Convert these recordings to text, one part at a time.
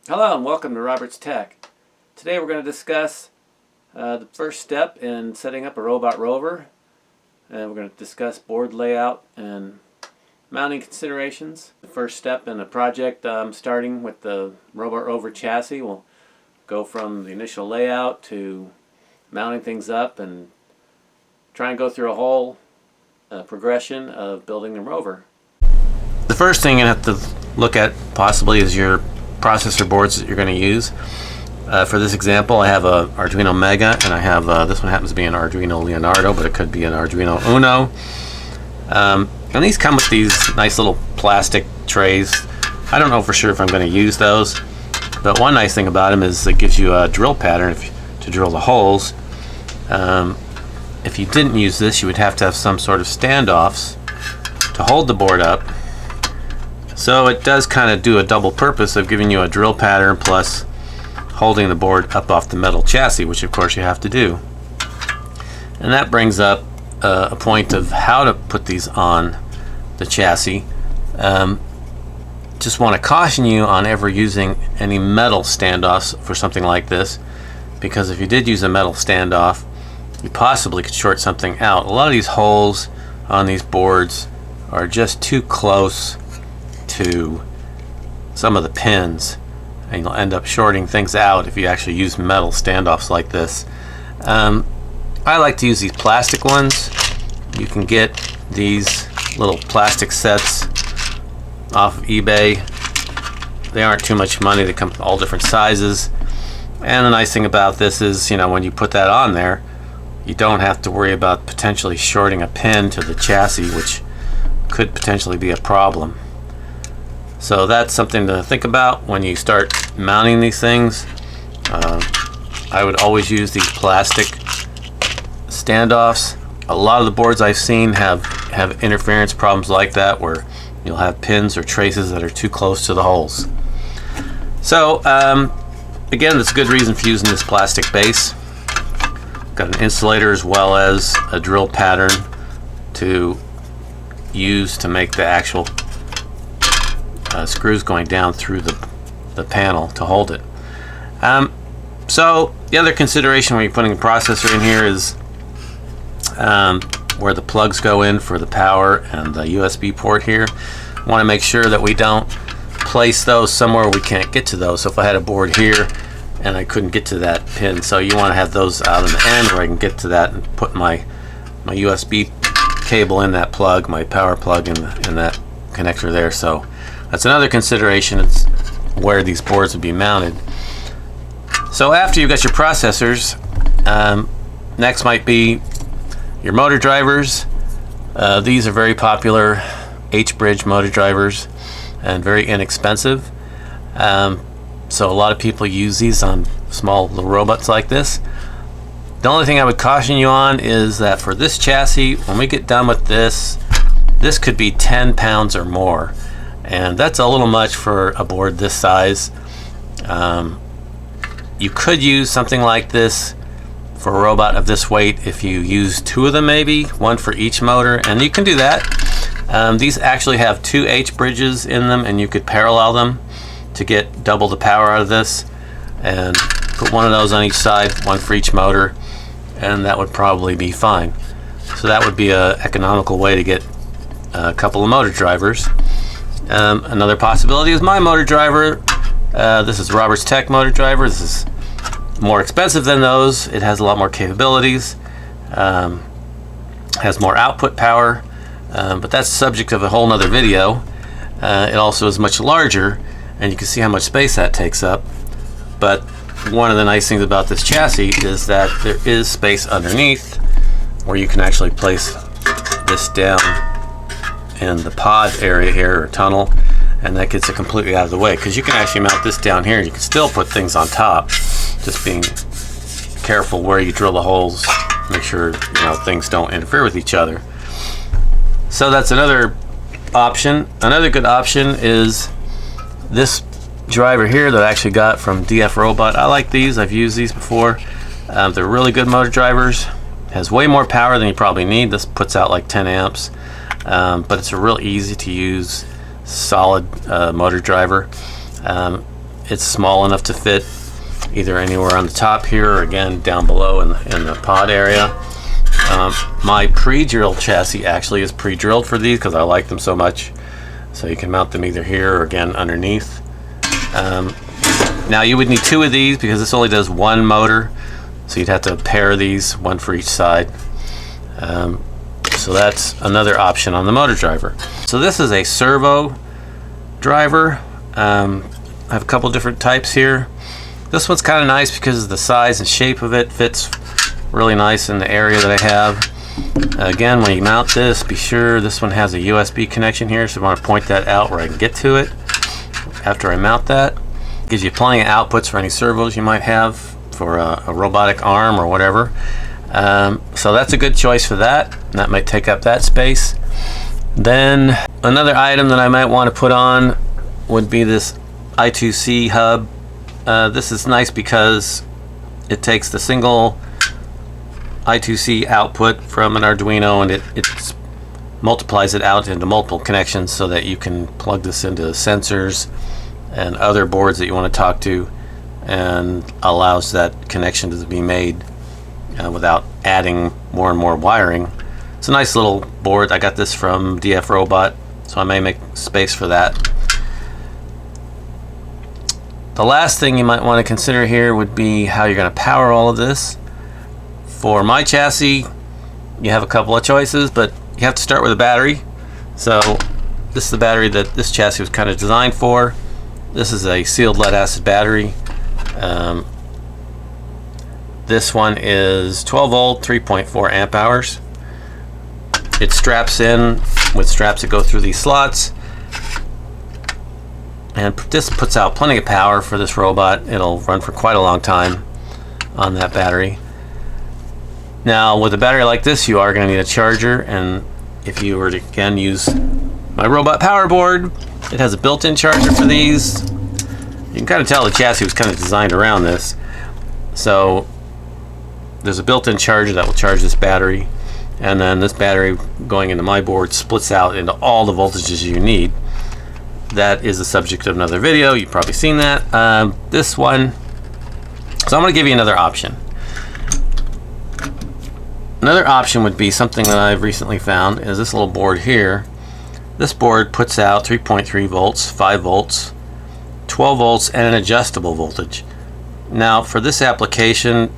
Hello and welcome to Robert's Tech. Today we're going to discuss the first step in setting up a robot rover, and we're going to discuss board layout and mounting considerations. The first step in the project, starting with the robot rover chassis, we'll go from the initial layout to mounting things up and try and go through a whole progression of building the rover. The first thing you have to look at possibly is your processor boards that you're going to use. For this example, I have a Arduino Mega, and I have this one happens to be an Arduino Leonardo, but it could be an Arduino Uno. And these come with these nice little plastic trays. I don't know for sure if I'm going to use those, but one nice thing about them is it gives you a drill pattern to drill the holes. If you didn't use this, you would have to have some sort of standoffs to hold the board up. So it does kind of do a double purpose of giving you a drill pattern plus holding the board up off the metal chassis, which of course you have to do. And that brings up a point of how to put these on the chassis. Just want to caution you on ever using any metal standoffs for something like this, because if you did use a metal standoff, you possibly could short something out. A lot of these holes on these boards are just too close to some of the pins, and you'll end up shorting things out if you actually use metal standoffs like this. I like to use these plastic ones. You can get these little plastic sets off of eBay. They aren't too much money. They come in all different sizes, and the nice thing about this is, when you put that on there, you don't have to worry about potentially shorting a pin to the chassis, which could potentially be a problem. So that's something to think about when you start mounting these things. I would always use these plastic standoffs. A lot of the boards I've seen have interference problems like that, where you'll have pins or traces that are too close to the holes. So again, that's a good reason for using this plastic base. Got an insulator as well as a drill pattern to use to make the actual screws going down through the panel to hold it. So the other consideration when you're putting a processor in here is where the plugs go in for the power and the USB port here. Want to make sure that we don't place those somewhere we can't get to those. So if I had a board here and I couldn't get to that pin, so you want to have those out on the end where I can get to that and put my USB cable in that plug, my power plug in that connector there. So that's another consideration. It's where these boards would be mounted. So after you've got your processors, next might be your motor drivers. These are very popular H-bridge motor drivers and very inexpensive. So a lot of people use these on small little robots like this. The only thing I would caution you on is that for this chassis, when we get done with this could be 10 pounds or more. And that's a little much for a board this size. You could use something like this for a robot of this weight if you use two of them, maybe one for each motor, and you can do that. These actually have two H bridges in them, and you could parallel them to get double the power out of this, and put one of those on each side, one for each motor, and that would probably be fine. So that would be an economical way to get a couple of motor drivers. Another possibility is my motor driver. This is Robert's Tech motor driver. This is more expensive than those. It has a lot more capabilities, has more output power, but that's the subject of a whole nother video. It also is much larger, and you can see how much space that takes up. But one of the nice things about this chassis is that there is space underneath where you can actually place this down in the pod area here, or tunnel, and that gets it completely out of the way, because you can actually mount this down here and you can still put things on top, just being careful where you drill the holes, make sure things don't interfere with each other. So that's another option. Another good option is this driver here that I actually got from DF Robot. I like these. I've used these before. They're really good motor drivers. Has way more power than you probably need. This puts out like 10 amps. But it's a real easy to use solid motor driver. it's small enough to fit either anywhere on the top here or again down below in the pod area. My pre-drilled chassis actually is pre-drilled for these because I like them so much. So you can mount them either here or again underneath. Now you would need 2 of these because this only does 1 motor. So you'd have to pair these, 1 for each side. So that's another option on the motor driver. So this is a servo driver. I have a couple different types here. This one's kind of nice because the size and shape of it fits really nice in the area that I have. Again, when you mount this, be sure this one has a USB connection here, so I want to point that out where I can get to it after I mount that. It gives you plenty of outputs for any servos you might have for a robotic arm or whatever. So that's a good choice for that. That might take up that space. Then another item that I might want to put on would be this I2C hub. This is nice because it takes the single I2C output from an Arduino and it multiplies it out into multiple connections so that you can plug this into sensors and other boards that you want to talk to, and allows that connection to be made without adding more and more wiring. It's a nice little board. I got this from DF Robot, so I may make space for that. The last thing you might want to consider here would be how you're going to power all of this. For my chassis, you have a couple of choices, but you have to start with a battery. So this is the battery that this chassis was kind of designed for. This is a sealed lead acid battery. This one is 12 volt, 3.4 amp hours. It straps in with straps that go through these slots. And this puts out plenty of power for this robot. It'll run for quite a long time on that battery. Now with a battery like this, you are going to need a charger, and if you were to again use my robot power board, it has a built-in charger for these. You can kind of tell the chassis was kind of designed around this. So there's a built-in charger that will charge this battery, and then this battery going into my board splits out into all the voltages you need. That is the subject of another video. You've probably seen that. This one, so I'm going to give you another option. Another option would be something that I've recently found is this little board here. This board puts out 3.3 volts, 5 volts, 12 volts, and an adjustable voltage. Now for this application,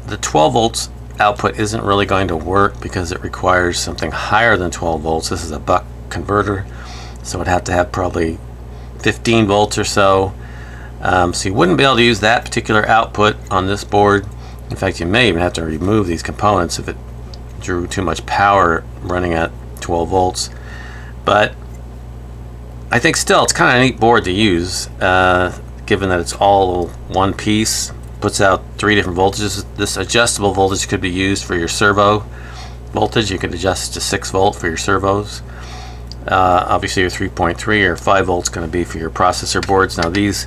the 12 volts output isn't really going to work because it requires something higher than 12 volts. This is a buck converter, so it'd have to have probably 15 volts or so. So you wouldn't be able to use that particular output on this board. In fact, you may even have to remove these components if it drew too much power running at 12 volts. But I think still it's kind of a neat board to use, given that it's all one piece, puts out 3 different voltages. This adjustable voltage could be used for your servo voltage. You could adjust to 6 volt for your servos. Obviously your 3.3 or 5 volts going to be for your processor boards. Now these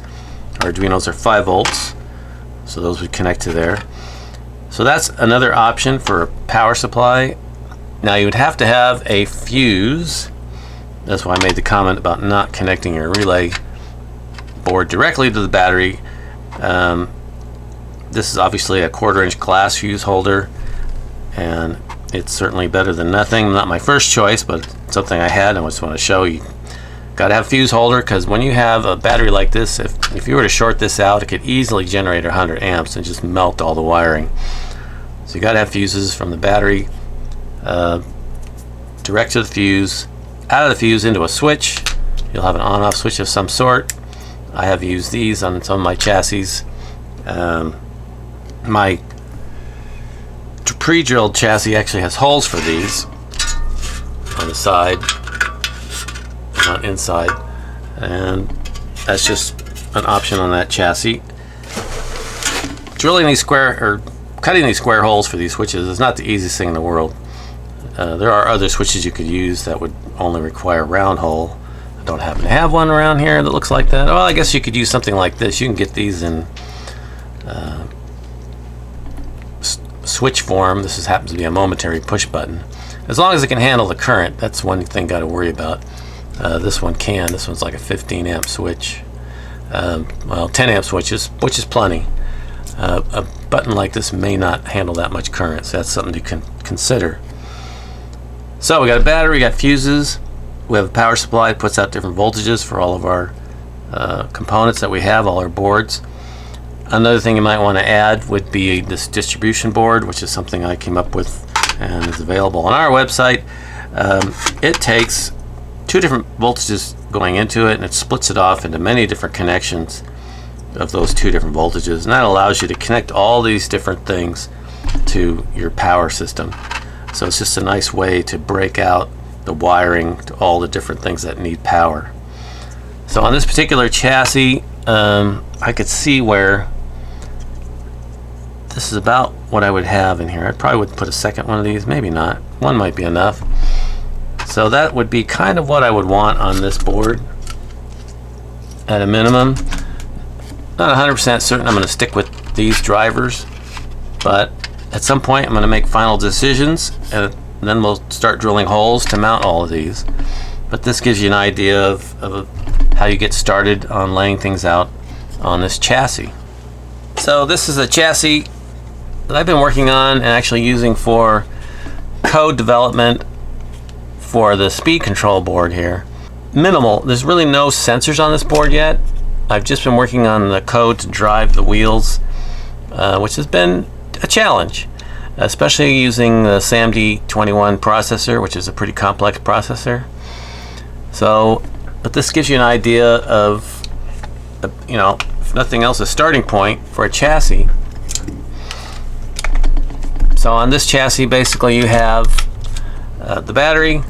Arduinos are 5 volts, so those would connect to there. So that's another option for a power supply. Now you would have to have a fuse. That's why I made the comment about not connecting your relay board directly to the battery. This is obviously a 1/4-inch glass fuse holder, and it's certainly better than nothing. Not my first choice, but something I had. I just want to show you. Got to have a fuse holder, because when you have a battery like this, if you were to short this out, it could easily generate 100 amps and just melt all the wiring. So you got to have fuses from the battery direct to the fuse, out of the fuse into a switch. You'll have an on-off switch of some sort. I have used these on some of my chassis. My pre-drilled chassis actually has holes for these on the side, not inside, and that's just an option on that chassis. Drilling these cutting these square holes for these switches is not the easiest thing in the world. There are other switches you could use that would only require a round hole. I don't happen to have one around here that looks like that. Well, I guess you could use something like this. You can get these in switch form. This happens to be a momentary push button. As long as it can handle the current, that's one thing got to worry about. This one can. This one's like a 15 amp switch. well, 10 amp switches, which is plenty. A button like this may not handle that much current, so that's something to consider. So we got a battery, we got fuses, we have a power supply that puts out different voltages for all of our components that we have, all our boards. Another thing you might want to add would be this distribution board, which is something I came up with and is available on our website. It takes two different voltages going into it, and it splits it off into many different connections of those two different voltages, and that allows you to connect all these different things to your power system. So it's just a nice way to break out the wiring to all the different things that need power. So on this particular chassis, I could see where this is about what I would have in here. I probably would put a second one of these, maybe not. One might be enough. So that would be kind of what I would want on this board at a minimum. Not 100% certain I'm going to stick with these drivers, but at some point I'm going to make final decisions, and then we'll start drilling holes to mount all of these. But this gives you an idea of how you get started on laying things out on this chassis. So this is a chassis that I've been working on and actually using for code development for the speed control board here. Minimal. There's really no sensors on this board yet. I've just been working on the code to drive the wheels, which has been a challenge, especially using the SAMD21 processor, which is a pretty complex processor. So, but this gives you an idea of, you know, if nothing else, a starting point for a chassis. So on this chassis, basically you have the battery,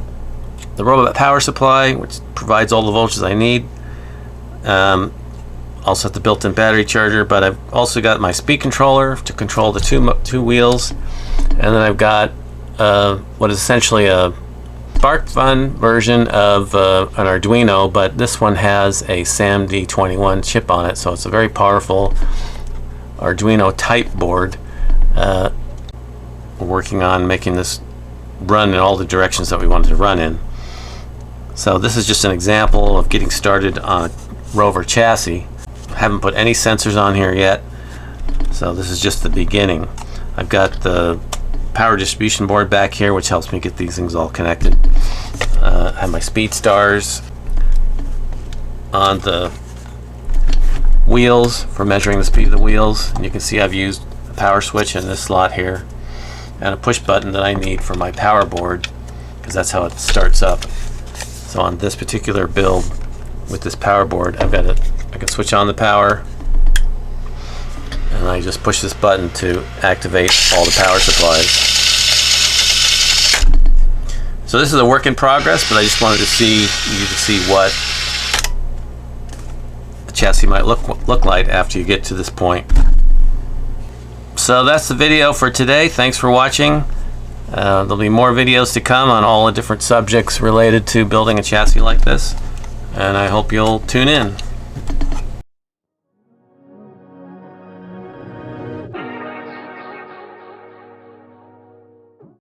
the robot power supply, which provides all the voltages I need. Also have the built-in battery charger, but I've also got my speed controller to control the two wheels, and then I've got what is essentially a SparkFun version of an Arduino, but this one has a SAMD21 chip on it, so it's a very powerful Arduino type board. We're working on making this run in all the directions that we wanted to run in. So this is just an example of getting started on a Rover chassis. Haven't put any sensors on here yet, so this is just the beginning. I've got the power distribution board back here, which helps me get these things all connected. I have my speed stars on the wheels for measuring the speed of the wheels, and you can see I've used a power switch in this slot here and a push button that I need for my power board, because that's how it starts up. So on this particular build with this power board, I can switch on the power, and I just push this button to activate all the power supplies. So this is a work in progress, but I just wanted to see what the chassis might look like after you get to this point. So that's the video for today. Thanks for watching. There'll be more videos to come on all the different subjects related to building a chassis like this, and I hope you'll tune in.